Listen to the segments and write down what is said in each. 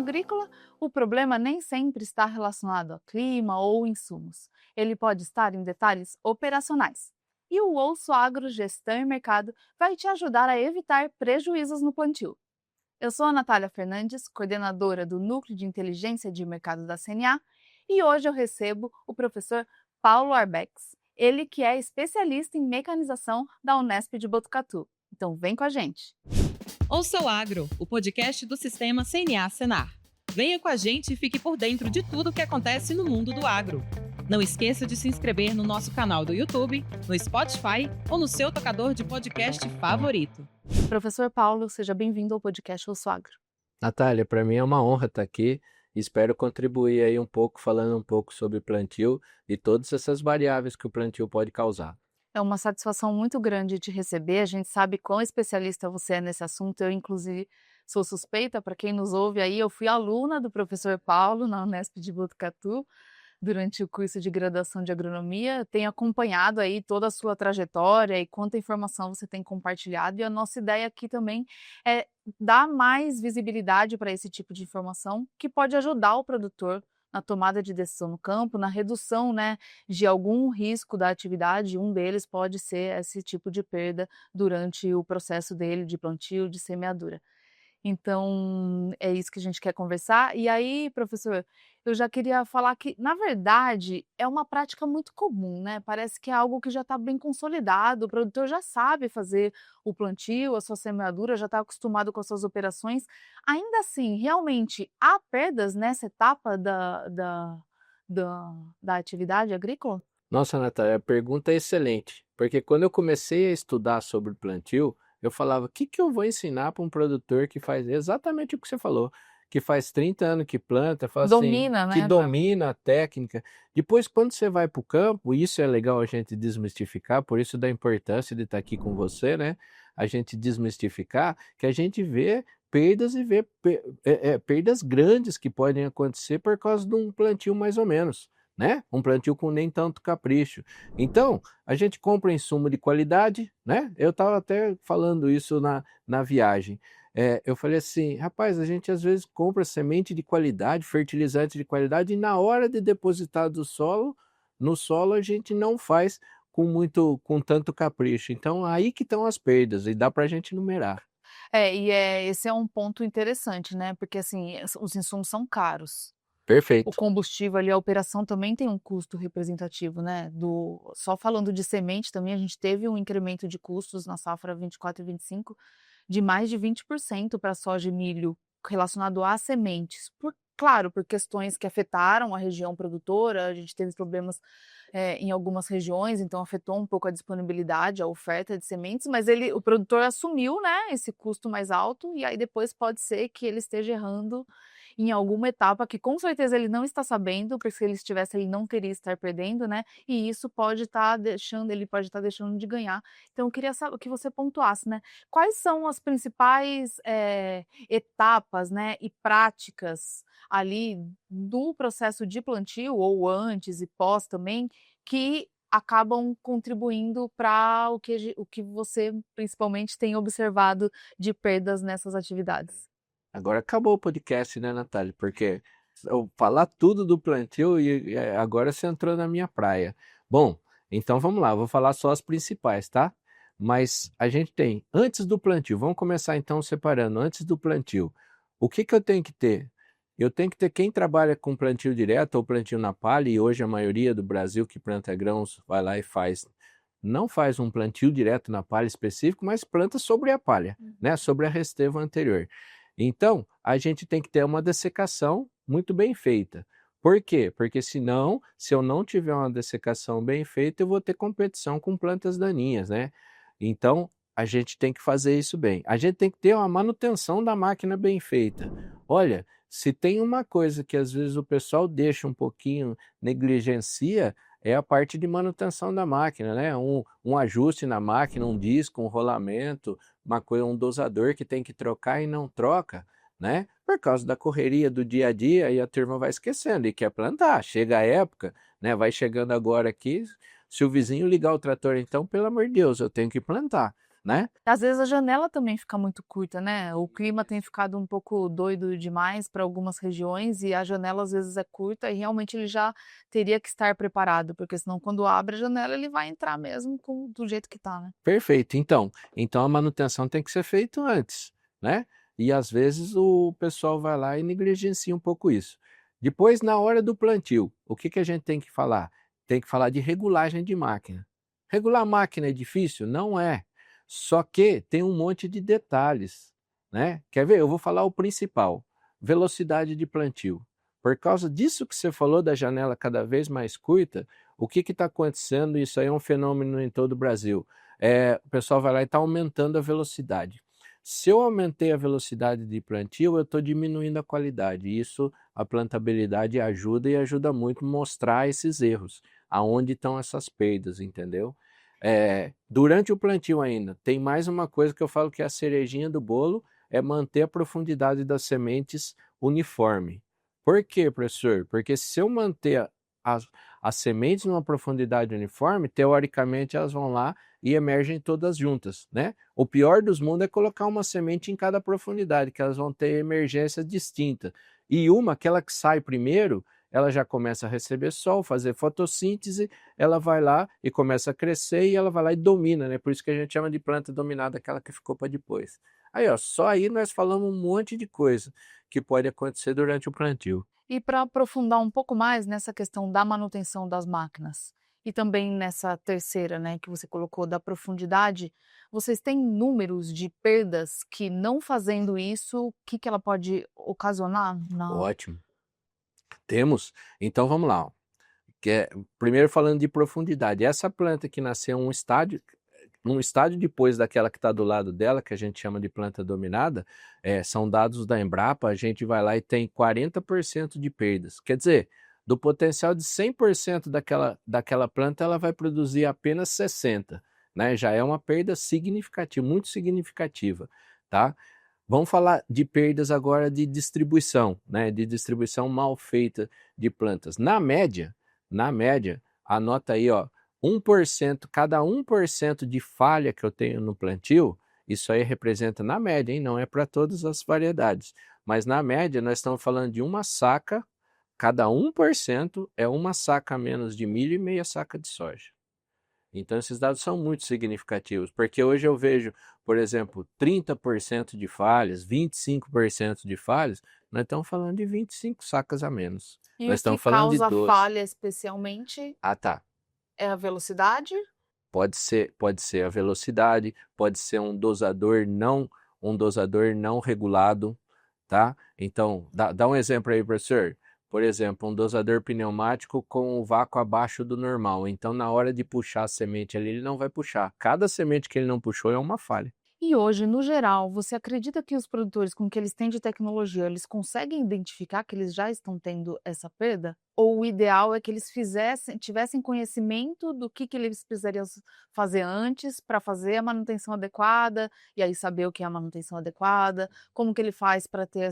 agrícola, o problema nem sempre está relacionado a clima ou insumos. Ele pode estar em detalhes operacionais. E o Ouço Agro Gestão e Mercado vai te ajudar a evitar prejuízos no plantio. Eu sou a Natália Fernandes, coordenadora do Núcleo de Inteligência de Mercado da CNA, e hoje eu recebo o professor Paulo Arbex, ele que é especialista em mecanização da Unesp de Botucatu. Então vem com a gente! Ouça o Agro, o podcast do Sistema CNA Senar. Venha com a gente e fique por dentro de tudo o que acontece no mundo do agro. Não esqueça de se inscrever no nosso canal do YouTube, no Spotify ou no seu tocador de podcast favorito. Professor Paulo, seja bem-vindo ao podcast Ouço Agro. Natália, para mim é uma honra estar aqui. Espero contribuir aí um pouco, falando um pouco sobre plantio e todas essas variáveis que o plantio pode causar. É uma satisfação muito grande te receber. A gente sabe quão especialista você é nesse assunto. Eu, inclusive, sou suspeita. Para quem nos ouve aí, eu fui aluna do professor Paulo na Unesp de Botucatu durante o curso de graduação de agronomia. Tenho acompanhado aí toda a sua trajetória e quanta informação você tem compartilhado. E a nossa ideia aqui também é dar mais visibilidade para esse tipo de informação que pode ajudar o produtor na tomada de decisão no campo, na redução, né, de algum risco da atividade. Um deles pode ser esse tipo de perda durante o processo dele de plantio, de semeadura. Então, é isso que a gente quer conversar. E aí, professor, eu já queria falar que, na verdade, é uma prática muito comum, né? Parece que é algo que já está bem consolidado, o produtor já sabe fazer o plantio, a sua semeadura, já está acostumado com as suas operações. Ainda assim, realmente, há perdas nessa etapa da atividade agrícola? Nossa, Natália, a pergunta é excelente, porque quando eu comecei a estudar sobre plantio, eu falava, o que que eu vou ensinar para um produtor que faz exatamente o que você falou, que faz 30 anos que planta, fala assim, Domina, que né? domina a técnica. Depois, quando você vai para o campo, isso é legal a gente desmistificar, por isso da importância de estar aqui com você, né? A gente desmistificar, que a gente vê perdas e vê perdas grandes que podem acontecer por causa de um plantio mais ou menos, né? Um plantio com nem tanto capricho. Então, a gente compra insumo de qualidade, né? Eu estava até falando isso na viagem. Eu falei assim, rapaz, a gente às vezes compra semente de qualidade, fertilizante de qualidade, e na hora de depositar no solo a gente não faz com tanto capricho. Então, aí que estão as perdas, e dá para a gente numerar. Esse é um ponto interessante, né? Porque assim, os insumos são caros. O Perfeito. combustível ali, a operação também tem um custo representativo, né, só falando de semente também a gente teve um incremento de custos na safra 24 e 25 de mais de 20% para soja e milho relacionado a sementes. Claro, por questões que afetaram a região produtora, a gente teve problemas, em algumas regiões, então afetou um pouco a disponibilidade, a oferta de sementes, mas o produtor assumiu, né, esse custo mais alto, e aí depois pode ser que ele esteja errando em alguma etapa que com certeza ele não está sabendo, porque se ele estivesse, ele não queria estar perdendo, né, e isso ele pode estar deixando de ganhar. Então eu queria que você pontuasse, né, quais são as principais, etapas, né, e práticas ali do processo de plantio ou antes e pós também, que acabam contribuindo para o que você principalmente tem observado de perdas nessas atividades? Agora acabou o podcast, né, Natália? Porque eu falar tudo do plantio agora você entrou na minha praia. Bom, então vamos lá, eu vou falar só as principais, tá? Mas a gente tem, antes do plantio, vamos começar então separando, antes do plantio, o que que eu tenho que ter? Eu tenho que ter quem trabalha com plantio direto ou plantio na palha, e hoje a maioria do Brasil que planta grãos vai lá e não faz um plantio direto na palha específico, mas planta sobre a palha, né? Sobre a restevo anterior. Então, a gente tem que ter uma dessecação muito bem feita. Por quê? Porque senão, se eu não tiver uma dessecação bem feita, eu vou ter competição com plantas daninhas, né? Então, a gente tem que fazer isso bem. A gente tem que ter uma manutenção da máquina bem feita. Olha, se tem uma coisa que às vezes o pessoal deixa um pouquinho, negligencia, é a parte de manutenção da máquina, né? Um ajuste na máquina, um disco, um rolamento, um dosador que tem que trocar e não troca, né? Por causa da correria do dia a dia, e a turma vai esquecendo e quer plantar. Chega a época, né? Vai chegando agora aqui, se o vizinho ligar o trator, então, pelo amor de Deus, eu tenho que plantar. né? Às vezes a janela também fica muito curta, né, o clima tem ficado um pouco doido demais para algumas regiões e a janela às vezes é curta e realmente ele já teria que estar preparado, porque senão quando abre a janela ele vai entrar mesmo do jeito que tá, né. Perfeito. Então a manutenção tem que ser feita antes, né? E às vezes o pessoal vai lá e negligencia um pouco isso. Depois, na hora do plantio, o que a gente tem que falar? Tem que falar de regulagem de máquina. Regular máquina é difícil? Não é. Só que tem um monte de detalhes, né? Quer ver? Eu vou falar o principal: velocidade de plantio. Por causa disso que você falou da janela cada vez mais curta, o que está acontecendo? Isso aí é um fenômeno em todo o Brasil. O pessoal vai lá e está aumentando a velocidade. Se eu aumentei a velocidade de plantio, eu estou diminuindo a qualidade. Isso, a plantabilidade ajuda e ajuda muito a mostrar esses erros, aonde estão essas perdas, entendeu? Durante o plantio ainda, tem mais uma coisa que eu falo que é a cerejinha do bolo, é manter a profundidade das sementes uniforme. Por quê, professor? Porque se eu manter as sementes numa profundidade uniforme, teoricamente elas vão lá e emergem todas juntas, né? O pior dos mundos é colocar uma semente em cada profundidade, que elas vão ter emergência distinta. E aquela que sai primeiro, ela já começa a receber sol, fazer fotossíntese, ela vai lá e começa a crescer e ela vai lá e domina, né? Por isso que a gente chama de planta dominada, aquela que ficou para depois. Aí, ó, só aí nós falamos um monte de coisa que pode acontecer durante o plantio. E para aprofundar um pouco mais nessa questão da manutenção das máquinas, e também nessa terceira, né, que você colocou da profundidade, vocês têm números de perdas que não fazendo isso, o que ela pode ocasionar na Ótimo. Temos? Então vamos lá, ó. Primeiro falando de profundidade. Essa planta que nasceu num estádio depois daquela que está do lado dela, que a gente chama de planta dominada, são dados da Embrapa, a gente vai lá e tem 40% de perdas. Quer dizer, do potencial de 100% daquela planta, ela vai produzir apenas 60%, né? Já é uma perda significativa, muito significativa, tá? Vamos falar de perdas agora de distribuição, né? De distribuição mal feita de plantas. Na média, anota aí, ó, 1%, cada 1% de falha que eu tenho no plantio, isso aí representa na média, hein? Não é para todas as variedades, mas na média nós estamos falando de uma saca, cada 1% é uma saca a menos de milho e meia saca de soja. Então esses dados são muito significativos, porque hoje eu vejo, por exemplo, 30% de falhas, 25% de falhas, nós estamos falando de 25 sacas a menos. e Nós o que estamos falando de causa 12. falha especialmente Ah, tá. é a velocidade? Pode ser a velocidade, pode ser um dosador não regulado, tá? Então, dá um exemplo aí, professor. Por exemplo, um dosador pneumático com o vácuo abaixo do normal. Então, na hora de puxar a semente ali, ele não vai puxar. Cada semente que ele não puxou é uma falha. E hoje, no geral, você acredita que os produtores, com o que eles têm de tecnologia, eles conseguem identificar que eles já estão tendo essa perda? Ou o ideal é que eles tivessem conhecimento do que eles precisariam fazer antes para fazer a manutenção adequada, e aí saber o que é a manutenção adequada, como que ele faz para ter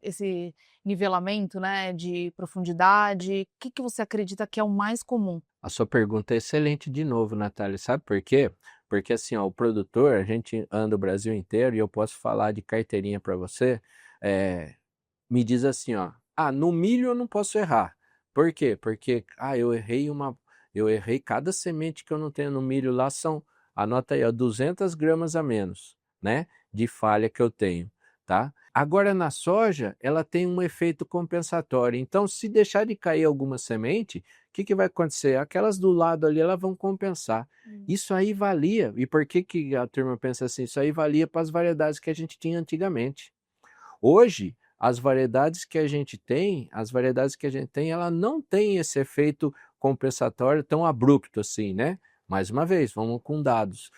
esse nivelamento, né, de profundidade? O que você acredita que é o mais comum? A sua pergunta é excelente de novo, Natália. Sabe por quê? Porque assim, ó, o produtor, a gente anda o Brasil inteiro e eu posso falar de carteirinha para você, me diz assim, ó, no milho eu não posso errar. Por quê? Porque, eu errei cada semente que eu não tenho no milho lá anota aí, ó, 200 gramas a menos, né, de falha que eu tenho, tá? Agora na soja, ela tem um efeito compensatório. Então, se deixar de cair alguma semente, o que vai acontecer? Aquelas do lado ali, elas vão compensar. Isso aí valia. E por que a turma pensa assim? Isso aí valia para as variedades que a gente tinha antigamente. Hoje, as variedades que a gente tem, ela não tem esse efeito compensatório tão abrupto assim, né? Mais uma vez, vamos com dados.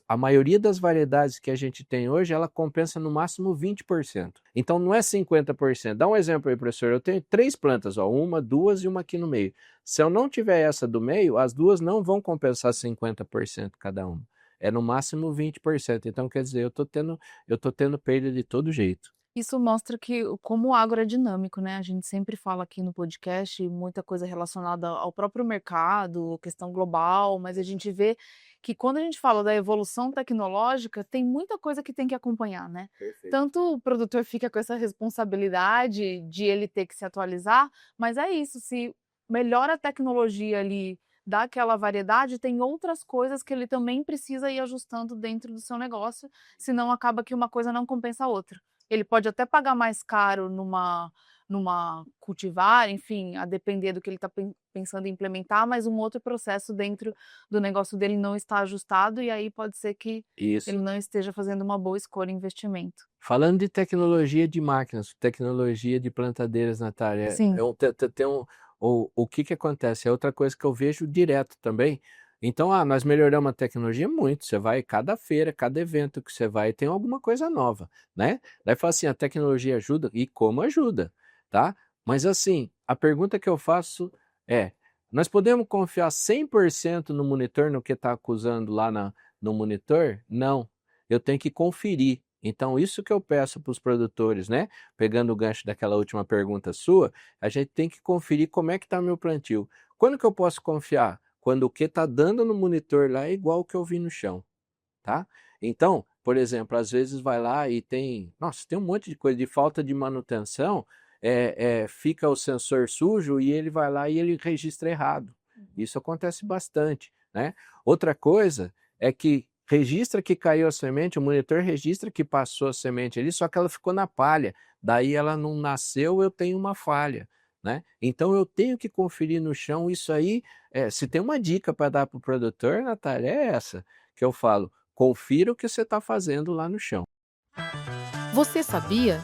A maioria das variedades que a gente tem hoje, ela compensa no máximo 20%. Então não é 50%. Dá um exemplo aí, professor. Eu tenho 3 plantas, ó, uma, 2 e uma aqui no meio. Se eu não tiver essa do meio, as duas não vão compensar 50% cada uma. É no máximo 20%. Então quer dizer, eu tô tendo perda de todo jeito. Isso mostra como o agro é dinâmico, né, a gente sempre fala aqui no podcast muita coisa relacionada ao próprio mercado, questão global, mas a gente vê que quando a gente fala da evolução tecnológica, tem muita coisa que tem que acompanhar, né. Perfeito. Tanto o produtor fica com essa responsabilidade de ele ter que se atualizar, mas é isso, se melhora a tecnologia ali, dá aquela variedade, tem outras coisas que ele também precisa ir ajustando dentro do seu negócio, senão acaba que uma coisa não compensa a outra. Ele pode até pagar mais caro numa cultivar, enfim, a depender do que ele está pensando em implementar, mas um outro processo dentro do negócio dele não está ajustado, e aí pode ser que Isso. ele não esteja fazendo uma boa escolha em investimento. Falando de tecnologia de máquinas, tecnologia de plantadeiras, Natália, Sim. tem o que acontece? É outra coisa que eu vejo direto também. Então, nós melhoramos a tecnologia muito. Você vai, cada feira, cada evento que você vai, tem alguma coisa nova, né? Daí fala assim, a tecnologia ajuda, e como ajuda, tá? Mas assim, a pergunta que eu faço é, nós podemos confiar 100% no monitor, no que está acusando lá no monitor? Não, eu tenho que conferir. Então, isso que eu peço para os produtores, né? Pegando o gancho daquela última pergunta sua, a gente tem que conferir como é que está o meu plantio. Quando que eu posso confiar? Quando o que está dando no monitor lá é igual o que eu vi no chão, tá? Então, por exemplo, às vezes vai lá e tem um monte de coisa de falta de manutenção, fica o sensor sujo e ele vai lá e ele registra errado. Isso acontece bastante, né? Outra coisa é que registra que caiu a semente, o monitor registra que passou a semente ali, só que ela ficou na palha, daí ela não nasceu, eu tenho uma falha, né? Então eu tenho que conferir no chão isso aí. Se tem uma dica para dar para o produtor, Natália, é essa, que eu falo, confira o que você está fazendo lá no chão. Você sabia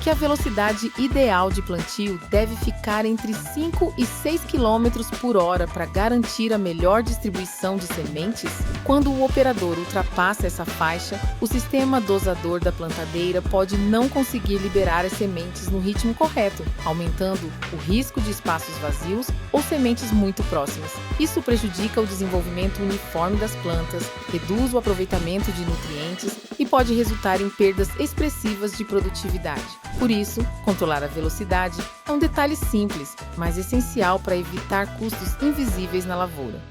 que a velocidade ideal de plantio deve ficar entre 5 e 6 km por hora para garantir a melhor distribuição de sementes? Quando o operador ultrapassa essa faixa, o sistema dosador da plantadeira pode não conseguir liberar as sementes no ritmo correto, aumentando o risco de espaços vazios ou sementes muito próximas. Isso prejudica o desenvolvimento uniforme das plantas, reduz o aproveitamento de nutrientes e pode resultar em perdas expressivas de produtividade. Por isso, controlar a velocidade é um detalhe simples, mas essencial para evitar custos invisíveis na lavoura.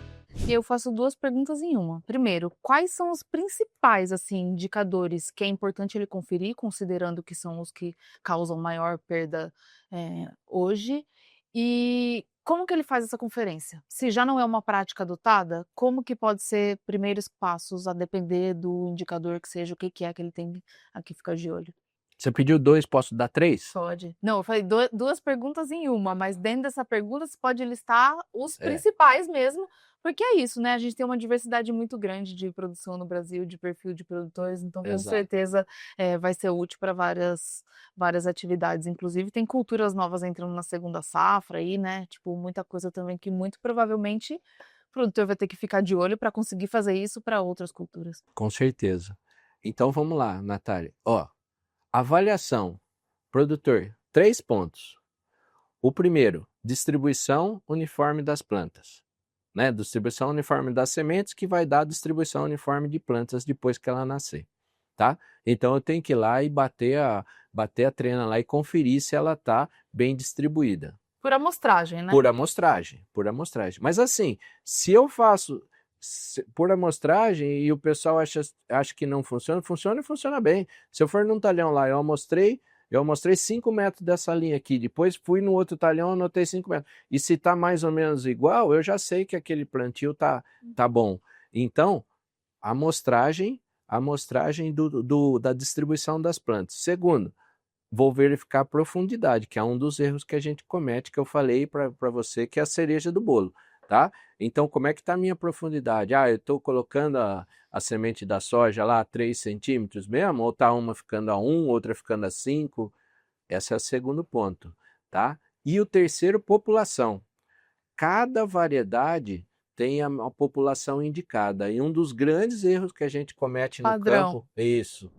E eu faço 2 perguntas em uma. Primeiro, quais são os principais, assim, indicadores que é importante ele conferir, considerando que são os que causam maior perda, hoje? E como que ele faz essa conferência? Se já não é uma prática adotada, como que pode ser primeiros passos, a depender do indicador que seja, o que que ele tem a que ficar de olho? Você pediu 2, posso dar 3? Pode. Não, eu falei 2 perguntas em uma, mas dentro dessa pergunta você pode listar os É, principais mesmo, porque é isso, né, a gente tem uma diversidade muito grande de produção no Brasil, de perfil de produtores, então com exato. certeza, vai ser útil para várias atividades, inclusive tem culturas novas entrando na segunda safra aí, né, tipo, muita coisa também que muito provavelmente o produtor vai ter que ficar de olho para conseguir fazer isso para outras culturas. Com certeza. Então vamos lá, Natália. Ó, avaliação. Produtor, 3 pontos. O primeiro, distribuição uniforme das plantas, né? Distribuição uniforme das sementes que vai dar a distribuição uniforme de plantas depois que ela nascer, tá? Então eu tenho que ir lá e bater a trena lá e conferir se ela está bem distribuída. Por amostragem, né? Por amostragem, por amostragem. Mas assim, se eu faço por amostragem e o pessoal acha que não funciona, funciona e funciona bem. Se eu for num talhão lá, eu mostrei 5 metros dessa linha aqui, depois fui no outro talhão, anotei 5 metros. E se está mais ou menos igual, eu já sei que aquele plantio tá bom. Então, amostragem da distribuição das plantas. Segundo, vou verificar a profundidade, que é um dos erros que a gente comete, que eu falei para você, que é a cereja do bolo, tá? Então, como é que está a minha profundidade? Eu estou colocando a semente da soja lá a 3 centímetros mesmo? Ou está uma ficando a 1, outra ficando a 5? Esse é o segundo ponto, tá? E o terceiro, população. Cada variedade tem a população indicada. E um dos grandes erros que a gente comete no Padrão. campo é isso.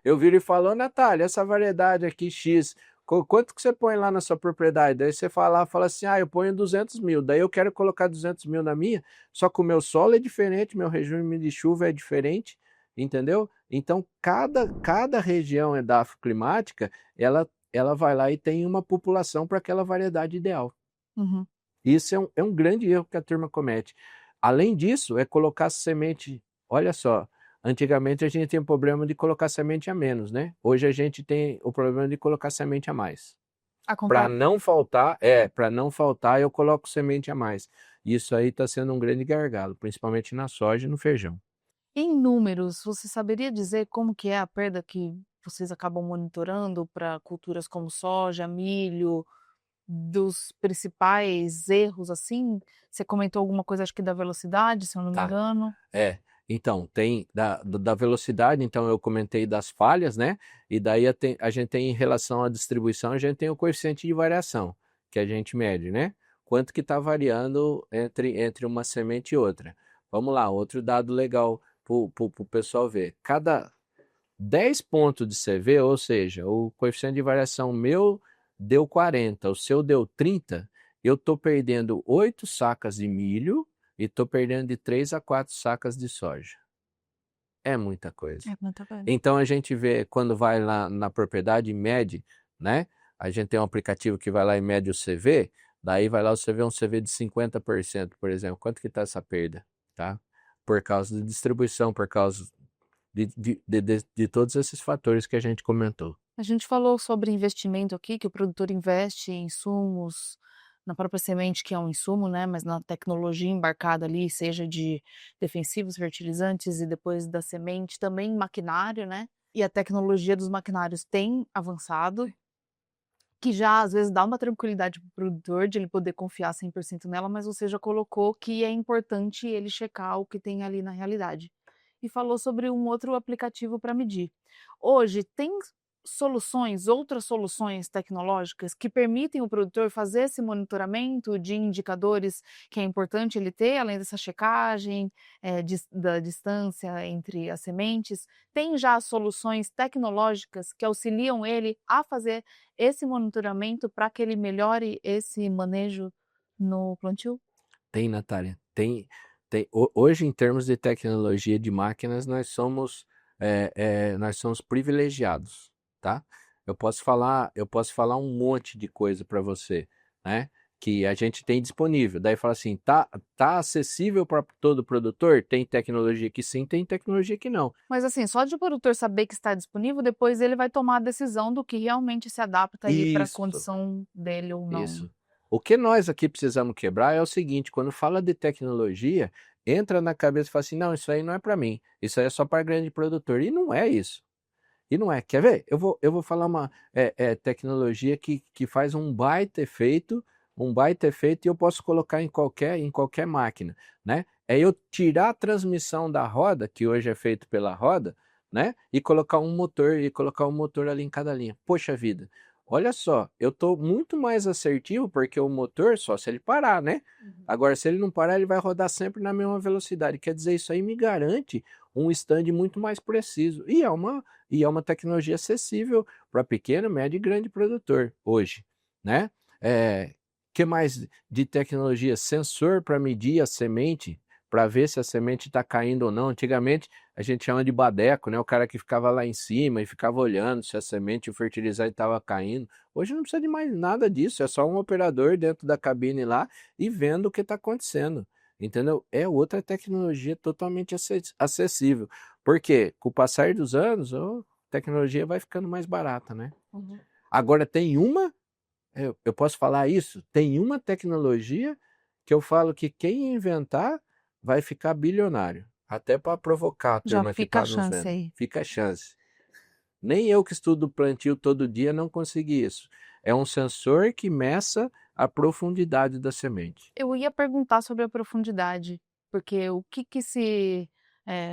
Eu viro e falo, Natália, essa variedade aqui X, quanto que você põe lá na sua propriedade? Daí você fala assim, eu ponho 200 mil, daí eu quero colocar 200 mil na minha, só que o meu solo é diferente, meu regime de chuva é diferente, entendeu? Então, cada região edafoclimática, ela vai lá e tem uma população para aquela variedade ideal. Uhum. Isso é um grande erro que a turma comete. Além disso, é colocar semente. Olha só, antigamente a gente tinha o problema de colocar semente a menos, né? Hoje a gente tem o problema de colocar semente a mais. Para não faltar, eu coloco semente a mais. Isso aí está sendo um grande gargalo, principalmente na soja e no feijão. Em números, você saberia dizer como que é a perda que vocês acabam monitorando para culturas como soja, milho, dos principais erros, assim? Você comentou alguma coisa, acho que da velocidade, se eu não me Tá. engano. Então, tem da velocidade, então eu comentei das falhas, né? E daí a gente tem em relação à distribuição, a gente tem o coeficiente de variação, que a gente mede, né? Quanto que está variando entre uma semente e outra. Vamos lá, outro dado legal para o pessoal ver. Cada 10 pontos de CV, ou seja, o coeficiente de variação meu deu 40, o seu deu 30, eu estou perdendo 8 sacas de milho e estou perdendo de 3 a 4 sacas de soja. É muita coisa. É muita coisa. Então a gente vê, quando vai lá na propriedade e mede, né? A gente tem um aplicativo que vai lá e mede o CV, daí vai lá você vê um CV de 50%, por exemplo. Quanto que está essa perda? Tá? Por causa de distribuição, por causa de todos esses fatores que a gente comentou. A gente falou sobre investimento aqui, que o produtor investe em insumos, na própria semente, que é um insumo, né, mas na tecnologia embarcada ali, seja de defensivos, fertilizantes e depois da semente, também em maquinário, né, e a tecnologia dos maquinários tem avançado, que já às vezes dá uma tranquilidade para o produtor de ele poder confiar 100% nela, mas você já colocou que é importante ele checar o que tem ali na realidade. E falou sobre um outro aplicativo para medir. Hoje tem soluções, outras soluções tecnológicas que permitem o produtor fazer esse monitoramento de indicadores que é importante ele ter, além dessa checagem, da distância entre as sementes. Tem já soluções tecnológicas que auxiliam ele a fazer esse monitoramento para que ele melhore esse manejo no plantio? Tem, Natália, tem. Hoje, em termos de tecnologia de máquinas, nós somos privilegiados, tá? Eu posso falar um monte de coisa para você, né? Que a gente tem disponível. Daí fala assim, tá acessível para todo produtor? Tem tecnologia que sim, tem tecnologia que não. Mas assim, só de o produtor saber que está disponível, depois ele vai tomar a decisão do que realmente se adapta ali para a Isso. condição dele ou não. Isso. O que nós aqui precisamos quebrar é o seguinte: quando fala de tecnologia, entra na cabeça e fala assim, não, isso aí não é para mim, isso aí é só para grande produtor. E não é isso. E não é. Quer ver? Eu vou falar uma tecnologia que faz um baita efeito, e eu posso colocar em qualquer máquina, né? É eu tirar a transmissão da roda, que hoje é feito pela roda, né? E colocar um motor ali em cada linha. Poxa vida. Olha só, eu estou muito mais assertivo, porque o motor, só se ele parar, né? Agora, se ele não parar, ele vai rodar sempre na mesma velocidade. Quer dizer, isso aí me garante um stand muito mais preciso. E é uma tecnologia acessível para pequeno, médio e grande produtor hoje, né? Que mais de tecnologia? Sensor para medir a semente, para ver se a semente está caindo ou não. Antigamente a gente chama de badeco, né? O cara que ficava lá em cima e ficava olhando se a semente, o fertilizante estava caindo. Hoje não precisa de mais nada disso, é só um operador dentro da cabine lá e vendo o que está acontecendo. Entendeu? É outra tecnologia totalmente acessível. Porque com o passar dos anos, a tecnologia vai ficando mais barata, né? Uhum. Agora eu posso falar isso? Tem uma tecnologia que eu falo que quem inventar vai ficar bilionário. Até para provocar a Já turma que fica a está nos chance vendo. aí. Fica a chance. Nem eu que estudo plantio todo dia não consegui isso. É um sensor que meça a profundidade da semente. Eu ia perguntar sobre a profundidade, porque o que se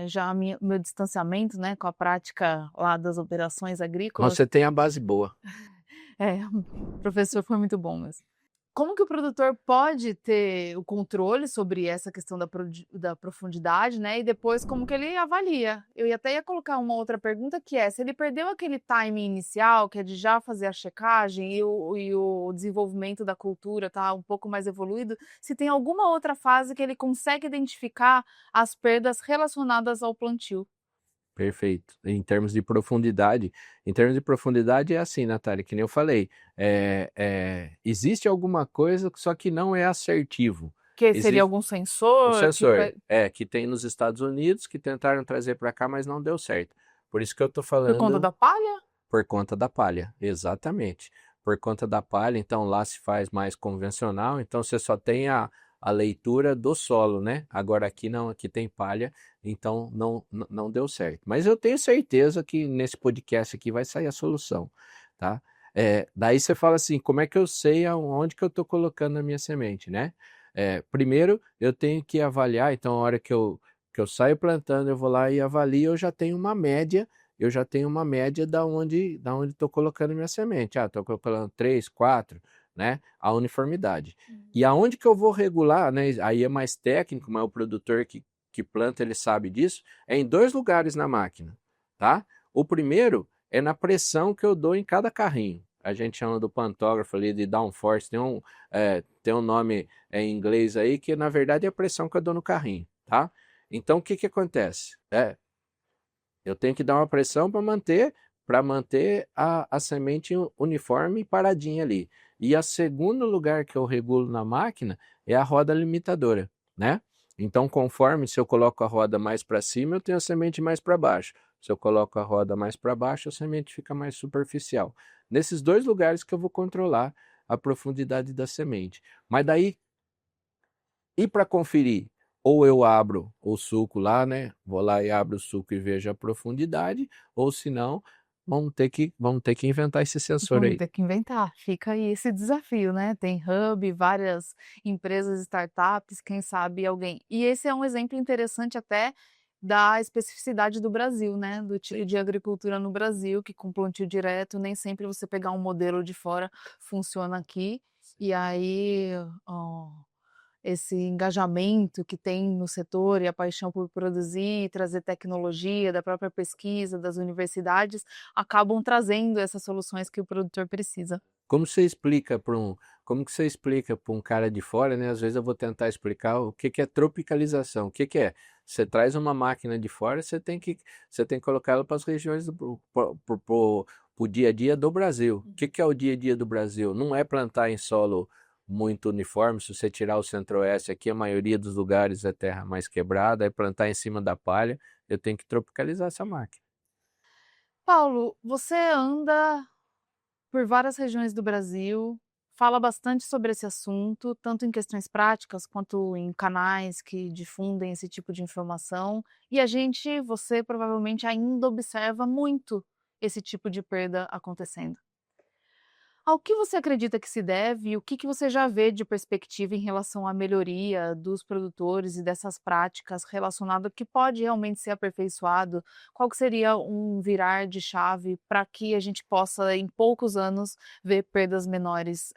já meu distanciamento, né, com a prática lá das operações agrícolas. Você tem a base boa. O professor foi muito bom mesmo. Como que o produtor pode ter o controle sobre essa questão da profundidade, né, e depois como que ele avalia? Eu até ia colocar uma outra pergunta, que é, se ele perdeu aquele timing inicial, que é de já fazer a checagem e o desenvolvimento da cultura tá um pouco mais evoluído, se tem alguma outra fase que ele consegue identificar as perdas relacionadas ao plantio. Perfeito. Em termos de profundidade é assim, Natália, que nem eu falei, existe alguma coisa, só que não é assertivo. Que seria Existe algum um sensor que sensor, que tem nos Estados Unidos, que tentaram trazer para cá, mas não deu certo. Por isso que eu estou por conta falando da palha? por conta da palha, exatamente. Por conta da palha, então lá se faz mais convencional, então você só tem a leitura do solo, né? Agora aqui não, aqui tem palha, então não deu certo. Mas eu tenho certeza que nesse podcast aqui vai sair a solução, tá? Daí você fala assim, como é que eu sei aonde que eu estou colocando a minha semente, né? Primeiro eu tenho que avaliar, então a hora que eu saio plantando, eu vou lá e avalio, eu já tenho uma média da onde estou colocando minha semente. Estou colocando 3, 4, né? A uniformidade. E aonde que eu vou regular, né? Aí é mais técnico, mas o produtor que planta, ele sabe disso, é em 2 lugares na máquina, tá? O primeiro é na pressão que eu dou em cada carrinho. A gente chama do pantógrafo ali de downforce, tem um nome em inglês aí, que na verdade é a pressão que eu dou no carrinho, tá? Então o que acontece? Eu tenho que dar uma pressão para manter a semente uniforme e paradinha ali. E o segundo lugar que eu regulo na máquina é a roda limitadora, né? Então, conforme se eu coloco a roda mais para cima, eu tenho a semente mais para baixo. Se eu coloco a roda mais para baixo, a semente fica mais superficial. Nesses 2 lugares que eu vou controlar a profundidade da semente. Mas daí, e para conferir? Ou eu abro o suco lá, né? Vou lá e abro o suco e vejo a profundidade, ou se não, vamos ter que inventar esse sensor Vamos aí. ter que inventar. Fica aí esse desafio, né? Tem hub, várias empresas, startups, quem sabe alguém. E esse é um exemplo interessante até da especificidade do Brasil, né? Do tipo de agricultura no Brasil, que com plantio direto, nem sempre você pegar um modelo de fora funciona aqui. E aí, ó, esse engajamento que tem no setor e a paixão por produzir, trazer tecnologia da própria pesquisa, das universidades, acabam trazendo essas soluções que o produtor precisa. Como você explica para um, como que você explica para um cara de fora, né? Às vezes eu vou tentar explicar o que é tropicalização. O que é? Você traz uma máquina de fora, você tem que colocar ela para as regiões pro dia a dia do Brasil. O que é o dia a dia do Brasil? Não é plantar em solo muito uniforme. Se você tirar o Centro-Oeste aqui, a maioria dos lugares é terra mais quebrada, é plantar em cima da palha. Eu tenho que tropicalizar essa máquina. Paulo, você anda por várias regiões do Brasil, fala bastante sobre esse assunto, tanto em questões práticas quanto em canais que difundem esse tipo de informação. E você provavelmente ainda observa muito esse tipo de perda acontecendo. Ao que você acredita que se deve e o que você já vê de perspectiva em relação à melhoria dos produtores e dessas práticas relacionado que pode realmente ser aperfeiçoado? Qual que seria um virar de chave para que a gente possa, em poucos anos, ver perdas menores,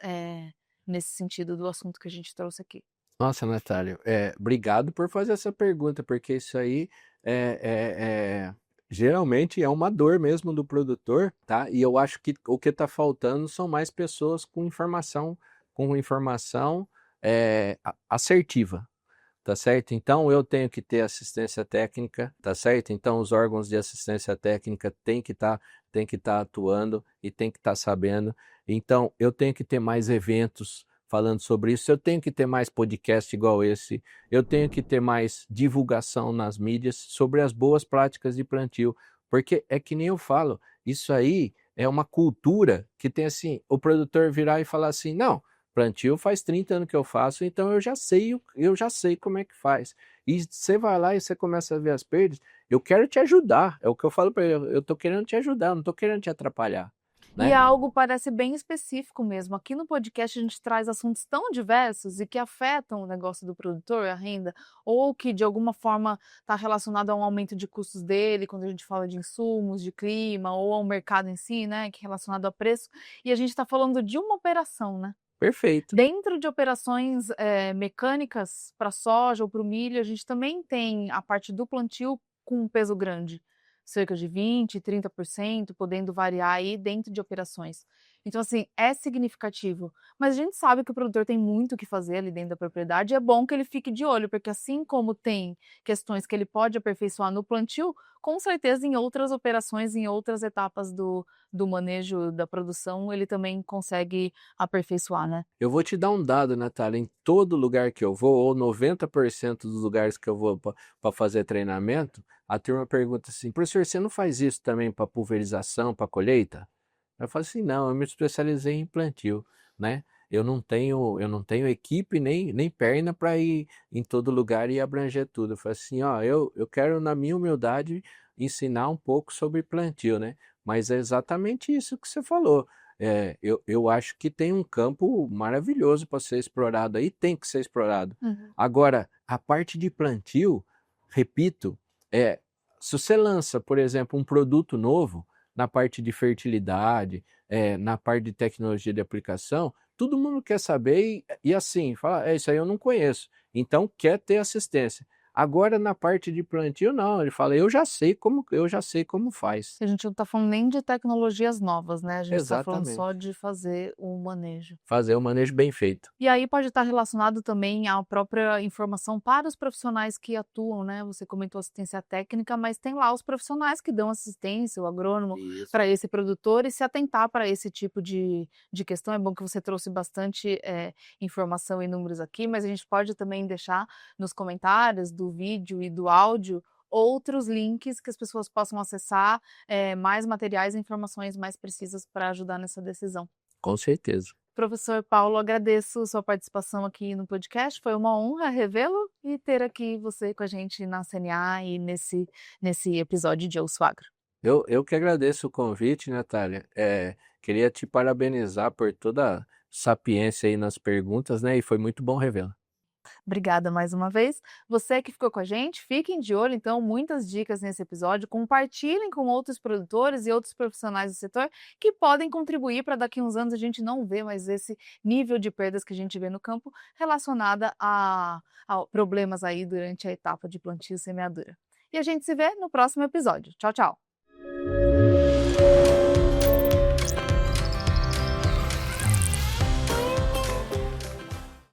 nesse sentido do assunto que a gente trouxe aqui? Nossa, Natália, obrigado por fazer essa pergunta, porque isso aí geralmente é uma dor mesmo do produtor, tá? E eu acho que o que está faltando são mais pessoas com informação assertiva, tá certo? Então eu tenho que ter assistência técnica, tá certo? Então os órgãos de assistência técnica têm que estar atuando e têm que estar sabendo. Então eu tenho que ter mais eventos falando sobre isso, eu tenho que ter mais podcast igual esse, eu tenho que ter mais divulgação nas mídias sobre as boas práticas de plantio, porque é que nem eu falo, isso aí é uma cultura que tem assim, o produtor virar e falar assim, não, plantio faz 30 anos que eu faço, então eu já sei como é que faz. E você vai lá e você começa a ver as perdas, eu quero te ajudar, é o que eu falo para ele, eu estou querendo te ajudar, eu não estou querendo te atrapalhar, E né? é algo parece bem específico mesmo. Aqui no podcast a gente traz assuntos tão diversos e que afetam o negócio do produtor, a renda, ou que de alguma forma está relacionado a um aumento de custos dele, quando a gente fala de insumos, de clima, ou ao mercado em si, né, que é relacionado a preço. E a gente está falando de uma operação, né? Perfeito. Dentro de operações mecânicas para soja ou para o milho, a gente também tem a parte do plantio com um peso grande, cerca de 20, 30%, podendo variar aí dentro de operações. Então, assim, é significativo. Mas a gente sabe que o produtor tem muito o que fazer ali dentro da propriedade e é bom que ele fique de olho, porque assim como tem questões que ele pode aperfeiçoar no plantio, com certeza em outras operações, em outras etapas do manejo da produção, ele também consegue aperfeiçoar, né? Eu vou te dar um dado, Natália, em todo lugar que eu vou, ou 90% dos lugares que eu vou para fazer treinamento, a turma pergunta assim, professor, você não faz isso também para pulverização, para colheita? Eu falo assim, não, eu me especializei em plantio, né? Eu não tenho equipe nem perna para ir em todo lugar e abranger tudo. Eu falo assim, ó, eu quero, na minha humildade, ensinar um pouco sobre plantio, né? Mas é exatamente isso que você falou. Eu acho que tem um campo maravilhoso para ser explorado aí, tem que ser explorado. Uhum. Agora, a parte de plantio, repito, se você lança, por exemplo, um produto novo, na parte de fertilidade, na parte de tecnologia de aplicação, todo mundo quer saber e assim, fala, isso aí eu não conheço, então quer ter assistência. Agora na parte de plantio não, ele fala, eu já sei como faz. A gente não está falando nem de tecnologias novas, né? A gente está falando só Exatamente. de fazer o manejo. Fazer o manejo bem feito. E aí pode estar relacionado também à própria informação para os profissionais que atuam, né? Você comentou assistência técnica, mas tem lá os profissionais que dão assistência, o agrônomo, Isso. para esse produtor e se atentar para esse tipo de questão. É bom que você trouxe bastante informação e números aqui, mas a gente pode também deixar nos comentários do vídeo e do áudio outros links que as pessoas possam acessar, mais materiais e informações mais precisas para ajudar nessa decisão. Com certeza. Professor Paulo, agradeço sua participação aqui no podcast, foi uma honra revê-lo e ter aqui você com a gente na CNA e nesse episódio de Ouço Agro. Eu que agradeço o convite, Natália. Queria te parabenizar por toda a sapiência aí nas perguntas, né? E foi muito bom revê-la. Obrigada mais uma vez. Você que ficou com a gente, fiquem de olho, então, muitas dicas nesse episódio. Compartilhem com outros produtores e outros profissionais do setor que podem contribuir para daqui a uns anos a gente não ver mais esse nível de perdas que a gente vê no campo relacionada a problemas aí durante a etapa de plantio e semeadura. E a gente se vê no próximo episódio. Tchau, tchau!